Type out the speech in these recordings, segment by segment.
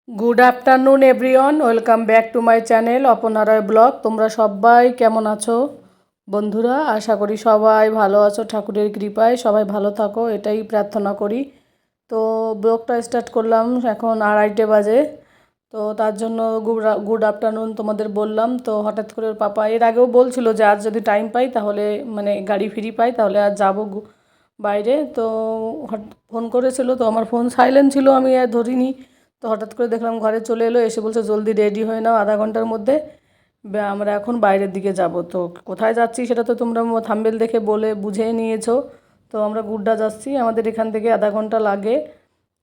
Good afternoon everyone, welcome back to my channel অপনারয় blog. তোমরা সবাই কেমন আছো বন্ধুরা? আশা করি সবাই ভালো আছো, ঠাকুরের কৃপায় সবাই ভালো থাকো এটাই প্রার্থনা করি। তো ব্লগটা স্টার্ট করলাম, এখন 2:30 বাজে। তো তার জন্য গুড আফটারনুন তোমাদের বললাম। তো হঠাৎ করে ওর পাপা এর আগেও বলছিল যে আজ যদি টাইম পাই তাহলে মানে গাড়ি ফ্রি পাই তাহলে আজ যাবো বাইরে। তো ফোন করেছিল, তো আমার ফোন সাইলেন্ট ছিল, আমি আর ধরিনি। তো হঠাৎ করে দেখলাম ঘরে চলে এলো, এসে বলছে জলদি রেডি হয়ে নাও, আধা ঘন্টার মধ্যে আমরা এখন বাইরের দিকে যাব। তো কোথায় যাচ্ছি সেটা তো তোমরা থাম্বনেল দেখে বলে বুঝে নিয়েছো। তো আমরা গুড্ডা যাচ্ছি, আমাদের এখান থেকে আধা ঘন্টা লাগে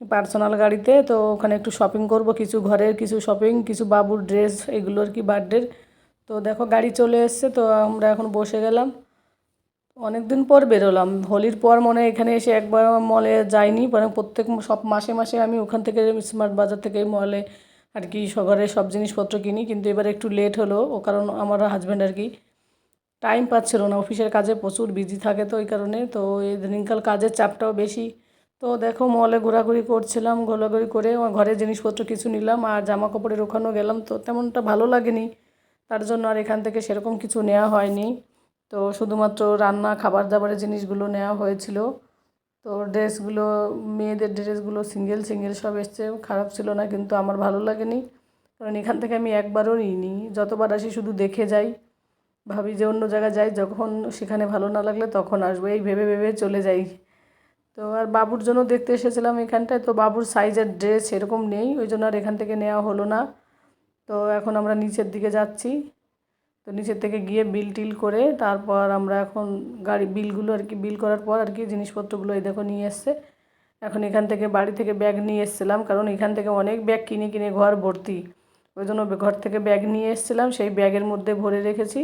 পার্সোনাল গাড়িতে। তো ওখানে একটু শপিং করব, কিছু ঘরের কিছু শপিং, কিছু বাবুর ড্রেস, এগুলো আর কি বার্থডের। তো দেখো গাড়ি চলে এসছে, তো আমরা এখন বসে গেলাম। অনেক দিন পর বেরোলাম, হোলির পর মনে হয় এখানে এসে একবার মলে যাইনি, মানে প্রত্যেক সব মাসে মাসে আমি ওখান থেকে স্মার্ট বাজার থেকে মলে আর কি ঘরের সব জিনিসপত্র কিনি। কিন্তু এবার একটু লেট হলো, ও কারণ আমার হাজব্যান্ড আর কি টাইম পাচ্ছিল না, অফিসের কাজে প্রচুর বিজি থাকে, তো ওই কারণে। তো এই দিনকাল কাজের চাপটাও বেশি। তো দেখো মলে ঘোরাঘুরি করছিলাম, ঘোরাঘুরি করে আমার ঘরের জিনিসপত্র কিছু নিলাম, আর জামা কাপড়ের ওখানেও গেলাম, তো তেমনটা ভালো লাগেনি, তার জন্য আর এখান থেকে সেরকম কিছু নেওয়া হয়নি। তো শুধুমাত্র রান্না খাবার দাবারের জিনিসগুলো নেওয়া হয়েছিল। তো ড্রেসগুলো, মেয়েদের ড্রেসগুলো সিঙ্গেল সিঙ্গেল সব এসছে, খারাপ ছিল না, কিন্তু আমার ভালো লাগেনি, কারণ এখান থেকে আমি একবারও নিইনি, যতবার আসি শুধু দেখে যাই, ভাবি যে অন্য জায়গায় যাই, যখন সেখানে ভালো না লাগলে তখন আসবো, এই ভেবে ভেবে চলে যাই। তো আর বাবুর জন্য দেখতে এসেছিলাম এখানটায়, তো বাবুর সাইজের ড্রেস এরকম নেই, ওই জন্য আর এখান থেকে নেওয়া হলো না। তো এখন আমরা নিচের দিকে যাচ্ছি। তো নিচের থেকে গিয়ে বিল টিল করে তারপর আমরা এখন গাড়ি বিলগুলো আর কি বিল করার পর আর কি জিনিসপত্রগুলো এই দেখো নিয়ে এসছে। এখন এখান থেকে বাড়ি থেকে ব্যাগ নিয়ে এসেছিলাম, কারণ এখান থেকে অনেক ব্যাগ কিনে কিনে ঘর ভর্তি, ওই জন্য ঘর থেকে ব্যাগ নিয়ে এসেছিলাম, সেই ব্যাগের মধ্যে ভরে রেখেছি।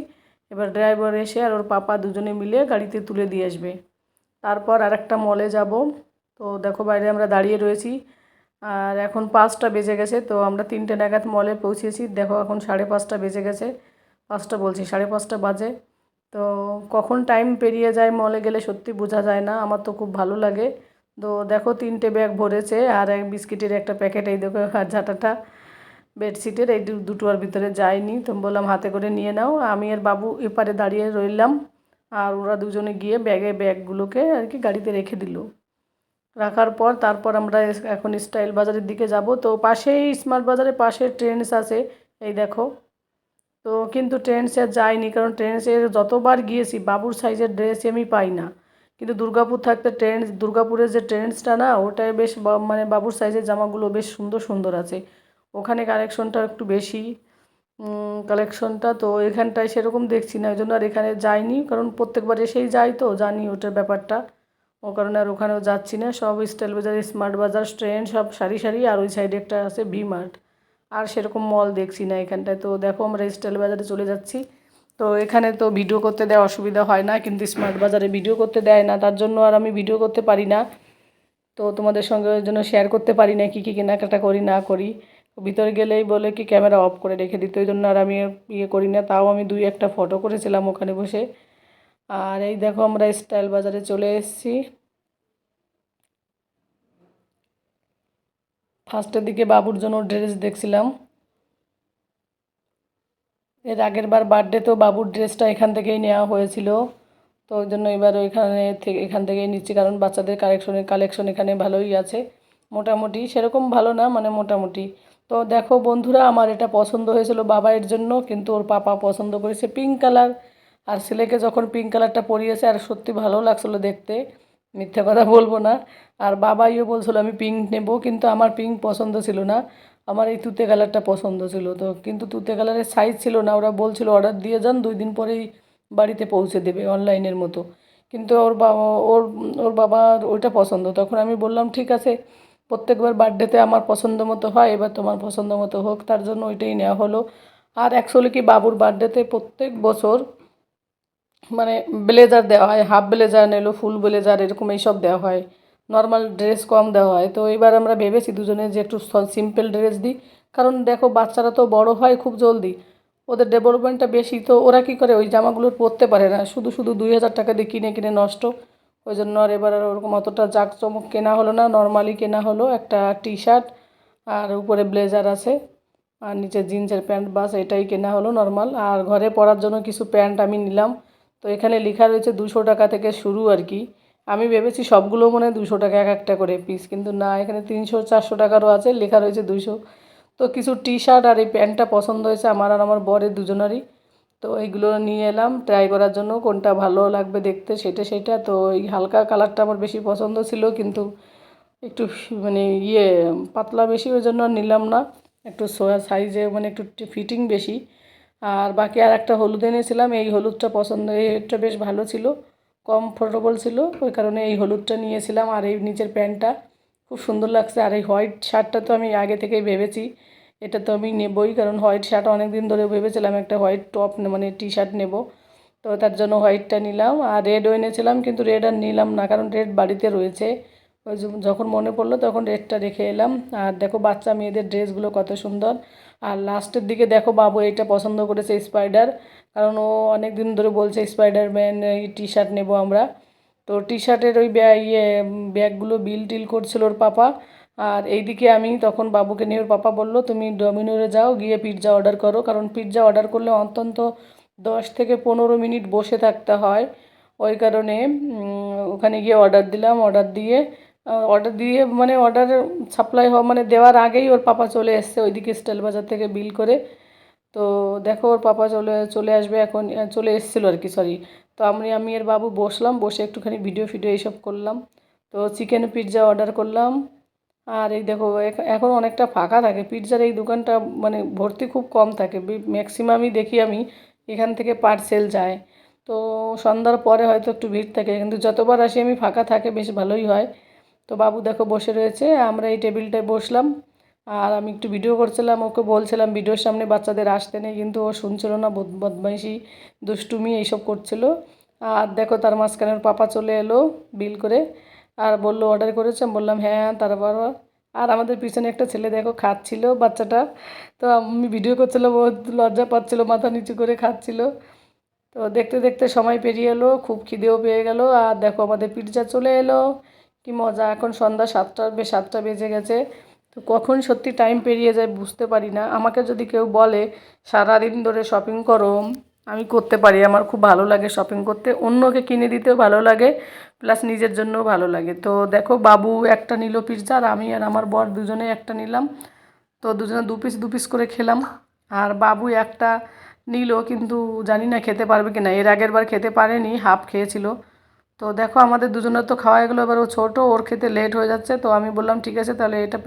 এবার ড্রাইভার এসে আর ওর পাপা দুজনে মিলে গাড়িতে তুলে দিয়ে আসবে, তারপর আরেকটা মলে যাব। তো দেখো বাইরে আমরা দাঁড়িয়ে রয়েছি, আর এখন 5টা বেজে গেছে, তো আমরা 3টে নাগাদ মলে পৌঁছেছি। দেখো এখন 5:30 বেজে গেছে, 5টা বলছি, 5:30 বাজে। তো কখন টাইম পেরিয়ে যায় মলে গেলে সত্যি বোঝা যায় না, আমার তো খুব ভালো লাগে। তো দেখো 3টে ব্যাগ ভরেছে, আর এক বিস্কিটের একটা প্যাকেট, এই দেখো আর ঝাঁটাটা বেডশিটের, এই দুটোর ভিতরে যায়নি, তো বললাম হাতে করে নিয়ে নাও। আমি আর বাবু এপারে দাঁড়িয়ে রইলাম, আর ওরা দুজনে গিয়ে ব্যাগগুলোকে আর কি গাড়িতে রেখে দিল। রাখার পর তারপর আমরা এখন স্টাইল বাজারের দিকে যাব। তো পাশেই স্মার্ট বাজারের পাশে ট্রেন্ডস আছে, এই দেখো। তো কিন্তু ট্রেন্ডসে আর যাইনি, কারণ ট্রেন্ডসে যতবার গিয়েছি বাবুর সাইজের ড্রেস আমি পাই না। কিন্তু দুর্গাপুর থাকতে দুর্গাপুরের যে ট্রেন্ডসটা না, ওটায় বেশ মানে বাবুর সাইজের জামাগুলো বেশ সুন্দর সুন্দর আছে, ওখানে কালেকশনটা একটু বেশি, কালেকশনটা। তো এখানটায় সেরকম দেখছি না, ওই জন্য আর এখানে যাইনি, কারণ প্রত্যেকবার এসেই যাই, তো জানি ওটার ব্যাপারটা, ও কারণে আর ওখানেও যাচ্ছি না। সব স্টাইল বাজার, স্মার্ট বাজার, ট্রেন্ড সব সারি সারি, আর ওই সাইডে একটা আছে ভি মার্ট, আর সেরকম মল দেখছি না এখানটায়। তো দেখো আমরা স্টাইল বাজারে চলে যাচ্ছি। তো এখানে তো ভিডিও করতে দেওয়া অসুবিধা হয় না, কিন্তু স্মার্ট বাজারে ভিডিও করতে দেয় না, তার জন্য আর আমি ভিডিও করতে পারি না। তো তোমাদের সঙ্গে ওই জন্য শেয়ার করতে পারি না কী কী কেনাকাটা করি না করি। ভিতরে গেলেই বলে কি ক্যামেরা অফ করে রেখে দিতে, ওই জন্য আর আমি ইয়ে করি না। তাও আমি 2-1টা ফটো করেছিলাম ওখানে বসে। আর এই দেখো আমরা স্টাইল বাজারে চলে এসেছি। ফার্স্টের দিকে বাবুর জন্য ড্রেস দেখছিলাম, এর আগের বার বার্থডেতেও বাবুর ড্রেসটা এখান থেকেই নেওয়া হয়েছিল, তো ওই জন্য এবার এখান থেকেই নিচ্ছি, কারণ বাচ্চাদের কালেকশন এখানে ভালোই আছে, মোটামুটি, সেরকম ভালো না, মানে মোটামুটি। তো দেখো বন্ধুরা, আমার এটা পছন্দ হয়েছিল বাবার জন্য, কিন্তু ওর পাপা পছন্দ করেছে পিঙ্ক কালার, আর ছেলেকে যখন পিঙ্ক কালারটা পরিয়েছে আর সত্যি ভালো লাগছিলো দেখতে, মিথ্যে কথা বলবো না। আর বাবাইও বলছিল আমি পিঙ্ক নেব, কিন্তু আমার পিঙ্ক পছন্দ ছিল না, আমার এই তুতে কালারটা পছন্দ ছিল। তো কিন্তু তুতে কালারের সাইজ ছিল না, ওরা বলছিল অর্ডার দিয়ে যান, 2 দিন পরেই বাড়িতে পৌঁছে দেবে অনলাইনের মতো। কিন্তু ওর বাবার ওইটা পছন্দ, তখন আমি বললাম ঠিক আছে, প্রত্যেকবার বার্থডেতে আমার পছন্দ মতো হয়, এবার তোমার পছন্দ মতো হোক, তার জন্য ওইটাই নেওয়া হলো। আর অ্যাকচুয়ালি কি বাবুর বার্থডেতে প্রত্যেক বছর মানে ব্লেজার দেওয়া হয়, হাফ ব্লেজার নিলো, ফুল ব্লেজার, এরকম এইসব দেওয়া হয়, নর্মাল ড্রেস কম দেওয়া হয়। তো এবার আমরা ভেবেছি দুজনে যে একটু সিম্পল ড্রেস দিই, কারণ দেখো বাচ্চারা তো বড় হয় খুব জলদি, ওদের ডেভেলপমেন্টটা বেশি, তো ওরা কী করে ওই জামাগুলো পরতে পারে না, শুধু শুধু 2,000 টাকা দিয়ে কিনে কিনে নষ্ট। ওই জন্য আর এবার আর ওরকম অতটা জাঁকজমক কেনা হলো না, নর্মালি কেনা হলো একটা টি শার্ট আর উপরে ব্লেজার আছে, আর নিচে জিন্সের প্যান্ট, বাস এটাই কেনা হলো নর্মাল। আর ঘরে পরার জন্য কিছু প্যান্ট আমি নিলাম। তো এখানে লেখা রয়েছে 200 টাকা থেকে শুরু আর কি। আমি ভেবেছি সবগুলো মনে হয় 200 টাকা এক একটা করে পিস, কিন্তু না, এখানে 300-400 টাকারও আছে, লেখা রয়েছে 200। তো কিছু টি শার্ট আর এই প্যান্টটা পছন্দ হয়েছে আমার আর আমার বরের দুজনারই। তো এইগুলো নিয়ে এলাম ট্রাই করার জন্য, কোনটা ভালো লাগবে দেখতে সেটা। তো এই হালকা কালারটা আমার বেশি পছন্দ ছিল, কিন্তু একটু মানে পাতলা বেশি, ওই জন্য আর নিলাম না। একটু সাইজে মানে একটু ফিটিং বেশি। আর বাকি আর একটা হলুদ এনেছিলাম, এই হলুদটা পছন্দ, এইটা বেশ ভালো ছিল, কমফোর্টেবল ছিল, ওই কারণে এই হলুদটা নিয়েছিলাম। আর এই নিচের প্যান্টটা খুব সুন্দর লাগছে। আর এই হোয়াইট শার্টটা তো আমি আগে থেকেই ভেবেছি এটা তো আমি নেবই, কারণ হোয়াইট শার্ট অনেক দিন ধরে ভেবেছিলাম একটা হোয়াইট টপ মানে টি শার্ট নেব। তো তার জন্য হোয়াইটটা নিলাম। আর রেডও এনেছিলাম, কিন্তু রেড আর নিলাম না, কারণ রেড বাড়িতে রয়েছে। ওই যখন মনে পড়লো তখন রেডটা রেখে এলাম। আর দেখো বাচ্চা মেয়েদের ড্রেসগুলো কত সুন্দর। আর লাস্টের দিকে দেখো বাবু এইটা পছন্দ করেছে, স্পাইডার, কারণ ও অনেক দিন ধরে বলছে স্পাইডারম্যান এই টি শার্ট নেবো আমরা। তো টি শার্টের ওই ব্যাগগুলো বিল টিল করছিল ওর পাপা। আর এইদিকে আমি তখন বাবুকে নিয়ে ওর পাপা বললো তুমি ডমিনোরে যাও, গিয়ে পিৎজা অর্ডার করো, কারণ পিৎজা অর্ডার করলে অন্তত 10 থেকে 15 মিনিট বসে থাকতে হয়। ওই কারণে ওখানে গিয়ে অর্ডার দিয়ে মানে অর্ডার সাপ্লাই হওয়া মানে দেওয়ার আগেই ওর পাপা চলে এসছে ওইদিকে স্টাইল বাজার থেকে বিল করে। তো দেখো ওর পাপা চলে চলে আসবে এখন, চলে এসেছিলো আর কি, সরি। তো আমি এর বাবু বসলাম, বসে একটুখানি ভিডিও ফিডিও এইসব করলাম। তো চিকেন পিৎজা অর্ডার করলাম। আর এই দেখো এখন অনেকটা ফাঁকা থাকে পিৎজার এই দোকানটা, মানে ভর্তি খুব কম থাকে, ম্যাক্সিমামই দেখি আমি এখান থেকে পার্সেল যায়। তো সন্ধ্যার পরে হয়তো একটু ভিড় থাকে, কিন্তু যতবার আসি আমি ফাঁকা থাকে, বেশ ভালোই হয়। তো বাবু দেখো বসে রয়েছে, আমরা এই টেবিলটায় বসলাম। আর আমি একটু ভিডিও করছিলাম, ওকে বলছিলাম ভিডিওর সামনে বাচ্চাদের আসতে নেই, কিন্তু ও শুনছিল না, বদমাইশি দুষ্টুমি এইসব করছিল। আর দেখো তার মাঝখানে ওর পাপা চলে এলো বিল করে, আর বললো অর্ডার করেছে, আমি বললাম হ্যাঁ। তারপর আর আমাদের পিছনে একটা ছেলে দেখো খাচ্ছিল বাচ্চাটা। তো আমি ভিডিও করছিলাম, ও লজ্জা পাচ্ছিল, মাথা নিচু করে খাচ্ছিল। তো দেখতে দেখতে সময় পেরিয়ে এলো, খুব খিদেও পেয়ে গেল। আর দেখো আমাদের পিৎজা চলে এলো, কি মজা। এখন সন্ধ্যা 7টা বেজে গেছে। তো কখন সত্যি টাইম পেরিয়ে যায় বুঝতে পারি না। আমাকে যদি কেউ বলে সারাদিন ধরে শপিং করো, আমি করতে পারি, আমার খুব ভালো লাগে শপিং করতে, অন্যকে কিনে দিতেও ভালো লাগে, প্লাস নিজের জন্যও ভালো লাগে। তো দেখো বাবু একটা নিল পিৎজা, আর আমি আর আমার বর দুজনে একটা নিলাম। তো দুজনে দু পিস করে খেলাম। আর বাবু একটা নিল, কিন্তু জানি না খেতে পারবে কি না, এর আগের বার খেতে পারেনি, হাফ খেয়েছিল। তো দেখো আমাদের দুজনের তো খাওয়া গেলো, এবার ও ছোটো, ওর খেতে লেট হয়ে যাচ্ছে। তো আমি বললাম ঠিক আছে তাহলে এটা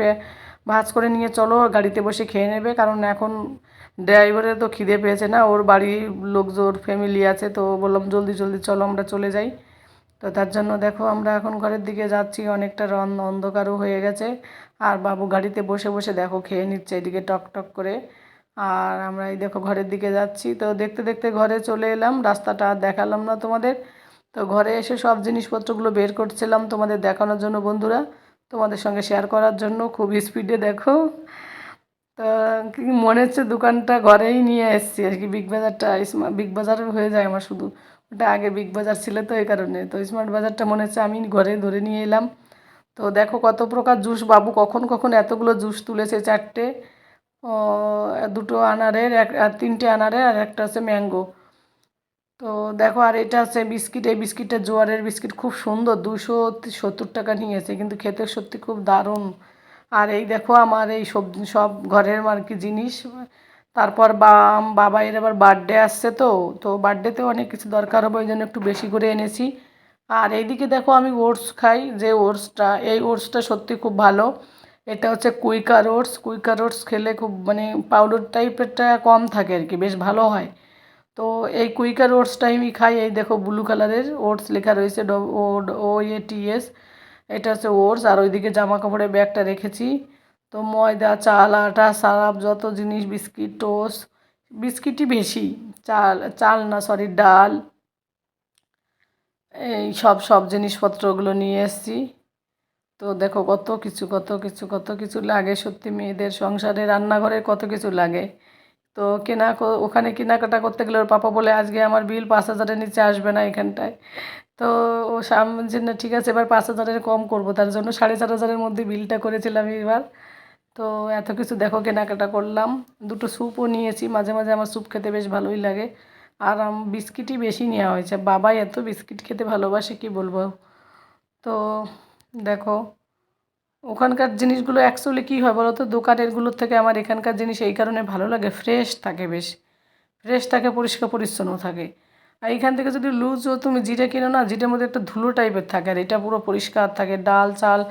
ভাঁজ করে নিয়ে চলো, গাড়িতে বসে খেয়ে নেবে, কারণ এখন ড্রাইভারের তো খিদে পেয়েছে না, ওর বাড়ির লোকজন ফ্যামিলি আছে। তো বললাম জলদি জলদি চলো আমরা চলে যাই। তো তার জন্য দেখো আমরা এখন ঘরের দিকে যাচ্ছি, অনেকটা অন্ধকারও হয়ে গেছে। আর বাবু গাড়িতে বসে বসে দেখো খেয়ে নিচ্ছে এদিকে টক টক করে। আর আমরা এই দেখো ঘরের দিকে যাচ্ছি। তো দেখতে দেখতে ঘরে চলে এলাম, রাস্তাটা আর দেখালাম না তোমাদের। তো ঘরে এসে সব জিনিসপত্রগুলো বের করছিলাম তোমাদের দেখানোর জন্য বন্ধুরা, তোমাদের সঙ্গে শেয়ার করার জন্য, খুব স্পিডে দেখো। তা কি মনে হচ্ছে দোকানটা ঘরেই নিয়ে এসেছি আর কি, বিগ বাজারটা বিগ বাজার হয়ে যায় আমার শুধু, ওটা আগে বিগ বাজার ছিল তো এই কারণে। তো স্মার্ট বাজারটা মনে হচ্ছে আমি ঘরে ধরে নিয়ে এলাম। তো দেখো কত প্রকার জুস, বাবু কখন কখন এতগুলো জুস তুলেছে, 4টে, দুটো আনারের, আর 3টে আনারের, আর একটা হচ্ছে ম্যাঙ্গো। তো দেখো আর এটা হচ্ছে বিস্কিট, এই বিস্কিটটা জোয়ারের বিস্কিট, খুব সুন্দর, 270 টাকা নিয়েছে, কিন্তু খেতে সত্যি খুব দারুণ। আর এই দেখো আমার এই সবজি সব ঘরের আর কি জিনিস। তারপর বাবা এর আবার বার্থডে আসছে, তো বার্থডেতেও অনেক কিছু দরকার হবে, ওই জন্য একটু বেশি করে এনেছি। আর এইদিকে দেখো আমি ওটস খাই, যে ওটসটা, এই ওটসটা সত্যি খুব ভালো। এটা হচ্ছে কুইকার ওটস খেলে খুব মানে পাউডার টাইপেরটা কম থাকে আর কি, বেশ ভালো হয়। তো এই কুইকার ওটসটাই আমি খাই, এই দেখো ব্লু কালারের ওটস লেখা রয়েছে, OATS, এটা হচ্ছে ওটস। আর ওইদিকে জামা কাপড়ের ব্যাগটা রেখেছি। তো ময়দা, চাল, আটা, সারাপ, যত জিনিস, বিস্কিট, টোস্ট, বিস্কিটই বেশি, চাল চাল না সরি ডাল, এই সব জিনিসপত্রগুলো নিয়ে এসেছি। তো দেখো কত কিছু লাগে সত্যি, মেয়েদের সংসারে রান্নাঘরে কত কিছু লাগে। তো ওখানে কেনাকাটা করতে গেলে ওর পাপা বলে আজকে আমার বিল 5,000-এর নিচে আসবে না এখানটায়। তো ও যে না ঠিক আছে এবার 5,000-এর কম করবো, তার জন্য 4,500-এর মধ্যে বিলটা করেছিলাম এবার। তো এত কিছু দেখো কেনাকাটা করলাম। দুটো স্যুপও নিয়েছি, মাঝে মাঝে আমার স্যুপ খেতে বেশ ভালোই লাগে। আর বিস্কিটই বেশি নেওয়া হয়েছে, বাবাই এত বিস্কিট খেতে ভালোবাসে কি বলবো। তো দেখো ওখানকার জিনিসগুলো অ্যাকচুয়ালি কী হয় বলো তো, দোকানেরগুলোর থেকে আমার এখানকার জিনিস এই কারণে ভালো লাগে, ফ্রেশ থাকে, বেশ ফ্রেশ থাকে, পরিষ্কার পরিচ্ছন্ন থাকে। আর এইখান থেকে যদি লুজও তুমি জিরে কিনো না, জিরের মধ্যে একটা ধুলো টাইপের থাকে, আর এটা পুরো পরিষ্কার থাকে, ডাল চাল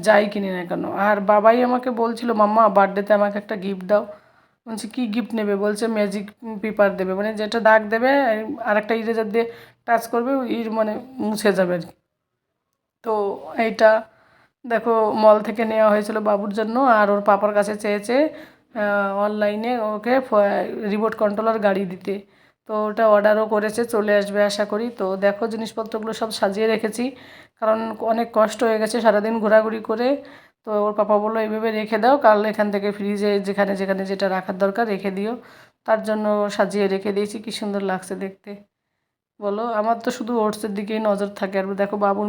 যাই কিনি না কেন। আর বাবাই আমাকে বলছিল মাম্মা বার্থডেতে আমাকে একটা গিফট দাও। বলছি কী গিফট নেবে, বলছে ম্যাজিক পেপার দেবে, মানে যেটা দাগ দেবে আর একটা ইরেজার দিয়ে টাচ করবে, মানে মুছে যাবে আর কি। তো এইটা দেখো মল থেকে নেওয়া হয়েছিল বাবুর জন্য, আর ওর পাপার কাছে চেয়েছে অনলাইনে ওকে রিমোট কন্ট্রোলার গাড়ি দিতে। তো ওটা অর্ডারও করেছে, চলে আসবে আশা করি। তো দেখো জিনিসপত্রগুলো সব সাজিয়ে রেখেছি, কারণ অনেক কষ্ট হয়ে গেছে সারাদিন ঘোরাঘুরি করে। তো ওর পাপা বললো এইভাবে রেখে দাও, কাল এখান থেকে ফ্রিজে যেখানে যেখানে যেটা রাখার দরকার রেখে দিও। তার জন্য সাজিয়ে রেখে দিয়েছি, কী সুন্দর লাগছে দেখতে বলো। আমার তো শুধু ওটসের দিকেই নজর থাকে। আর দেখো বাবুর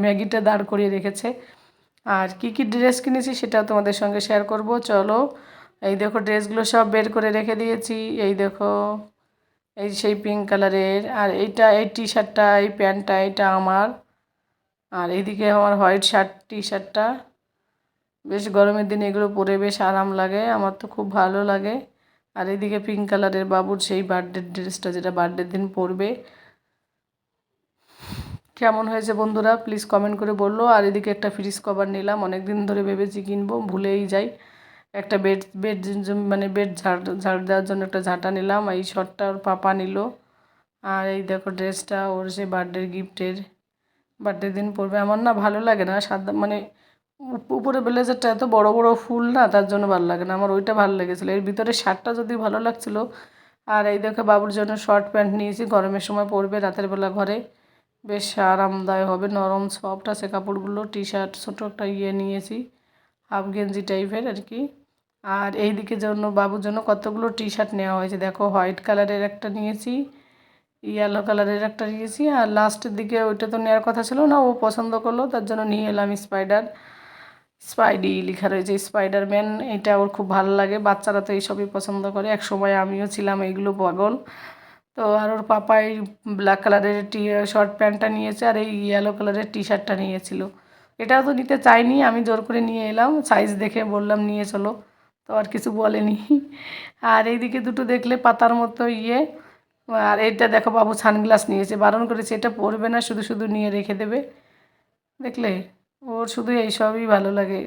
ম্যাগিটা দাঁড় করিয়ে রেখেছে। আর কি কি ড্রেস কিনেছি সেটাও তোমাদের সঙ্গে শেয়ার করব, চলো। এই দেখো ড্রেসগুলো সব বের করে রেখে দিয়েছি। এই দেখো এই সেই পিঙ্ক কালারের, আর এইটা এই টি শার্টটা, এই প্যান্টটা এটা আমার। আর এইদিকে আমার হোয়াইট টি শার্টটা, বেশ গরমের দিনে এগুলো পরে বেশ আরাম লাগে, আমার তো খুব ভালো লাগে। আর এইদিকে পিঙ্ক কালারের বাবুর সেই বার্থডের ড্রেসটা, যেটা বার্থডের দিন পরবে। কেমন হয়েছে বন্ধুরা প্লিজ কমেন্ট করে বললো। আর এদিকে একটা ফ্রিজ কভার নিলাম, অনেক দিন ধরে ভেবেছি কিনবো, ভুলেই যাই। একটা বেড বেড মানে বেড ঝাড় দেওয়ার জন্য একটা ঝাঁটা নিলাম, এই শর্টটা ওর পাপা নিল। আর এই দেখো ড্রেসটা ওর সে বার্থডে গিফটের, বার্থডে দিন পরবে। আমার না ভালো লাগে না সাদা, মানে উপরে ব্লেজারটা এত বড় বড় ফুল না, তার জন্য ভালো লাগে না আমার। ওইটা ভালো লেগেছিলো, এর ভিতরে শার্টটা যদি ভালো লাগছিলো। আর এই দেখো বাবুর জন্য শর্ট প্যান্ট নিয়েছি, গরমের সময় পরবে রাতের বেলা ঘরে, বেশ আরামদায়ক হবে, নরম সফট আছে কাপড়গুলো। টি শার্ট ছোটো একটা নিয়েছি, হাফ গেঞ্জি টাইপের আর কি। আর এই দিকে জন্য বাবুর জন্য কতগুলো টি শার্ট নেওয়া হয়েছে, দেখো হোয়াইট কালারের একটা নিয়েছি, ইয়েলো কালারের একটা নিয়েছি। আর লাস্টের দিকে ওইটা তো নেওয়ার কথা ছিল না, ও পছন্দ করলো, তার জন্য নিয়ে এলাম স্পাইডি লেখা রয়েছে, স্পাইডারম্যান। এটা ওর খুব ভালো লাগে, বাচ্চারা তো এইসবই পছন্দ করে, এক সময় আমিও ছিলাম এইগুলো পাগল। তো আর ওর পাপা এই ব্ল্যাক কালারের শর্ট প্যান্টটা নিয়েছে, আর এই ইয়েলো কালারের টি শার্টটা নিয়েছিল। এটাও তো নিতে চাইনি, আমি জোর করে নিয়ে এলাম, সাইজ দেখে বললাম নিয়ে চলো, তো আর কিছু বলেনি। আর এইদিকে দুটো দেখলে পাতার মতো আর এইটা দেখো বাবু সানগ্লাস নিয়েছে, বারণ করেছে এটা পরবে না, শুধু শুধু নিয়ে রেখে দেবে। দেখলে ওর শুধু এইসবই ভালো লাগে।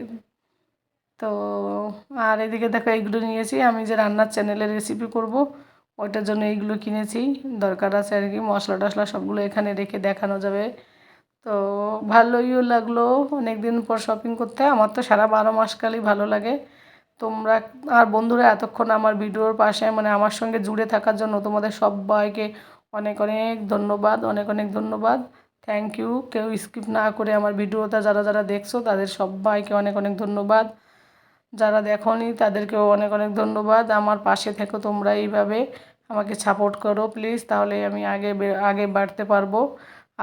তো আর এদিকে দেখো এইগুলো নিয়েছি, আমি যে রান্নার চ্যানেলে রেসিপি করব ওইটার জন্য এইগুলো কিনেছি, দরকার আছে আর কি। মশলা টশলা সবগুলো এখানে রেখে দেখানো যাবে। তো ভালোইও লাগলো অনেক দিন পর শপিং করতে, আমার তো সারা 12 মাসকালই ভালো লাগে। তোমরা আর বন্ধুরা এতক্ষণ আমার ভিডিওর পাশে, মানে আমার সঙ্গে জুড়ে থাকার জন্য তোমাদের সবাইকে অনেক অনেক ধন্যবাদ, অনেক অনেক ধন্যবাদ, থ্যাংক ইউ। কেউ স্কিপ না করে আমার ভিডিওটা যারা যারা দেখছো তাদের সবাইকে অনেক অনেক ধন্যবাদ, যারা দেখোনি তাদেরকেও অনেক অনেক ধন্যবাদ। আমার পাশে থেকো তোমরা, এইভাবে আমাকে সাপোর্ট করো প্লিজ, তাহলে আমি আগে বাড়তে পারবো।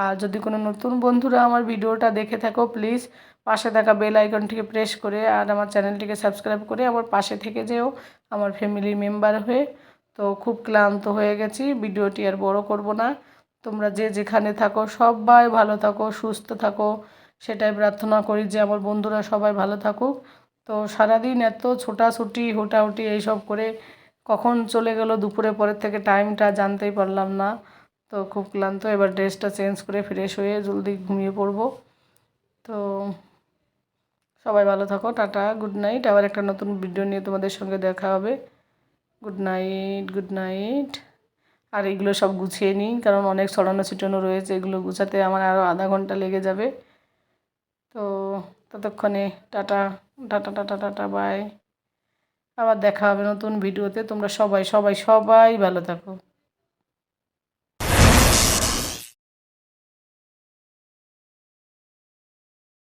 আর যদি কোনো নতুন বন্ধুরা আমার ভিডিওটা দেখে থাকো প্লিজ পাশে থাকা বেল আইকনটিকে প্রেস করে আর আমার চ্যানেলটিকে সাবস্ক্রাইব করে আমার পাশে থেকে যেও আমার ফ্যামিলি মেম্বার হয়ে। তো খুব ক্লান্ত হয়ে গেছি, ভিডিওটি আর বড় করব না। তোমরা যে যেখানে থাকো সবাই ভালো থাকো, সুস্থ থাকো, সেটাই প্রার্থনা করি যে আমার বন্ধুরা সবাই ভালো থাকুক। তো সারাদিন এত ছোটাছুটি হুটাহুটি এইসব করে কখন চলে গেল দুপুরে পরের থেকে টাইমটা জানতেই পারলাম না। তো খুব ক্লান্ত, এবার ড্রেসটা চেঞ্জ করে ফ্রেশ হয়ে জলদি ঘুমিয়ে পড়বো। তো সবাই ভালো থাকো, টাটা, গুড নাইট। আবার একটা নতুন ভিডিও নিয়ে তোমাদের সঙ্গে দেখা হবে। Good night, good night. আর এগুলো সব গুছিয়ে নিই, কারণ অনেক ছড়ানো ছিটানো রয়েছে, এগুলো গুছাতে আমার আরও আধা ঘন্টা লেগে যাবে। তো ততক্ষণে tata, tata, tata, tata, bye. আবার দেখা হবে নতুন ভিডিওতে। তোমরা সবাই সবাই সবাই ভালো থাকো।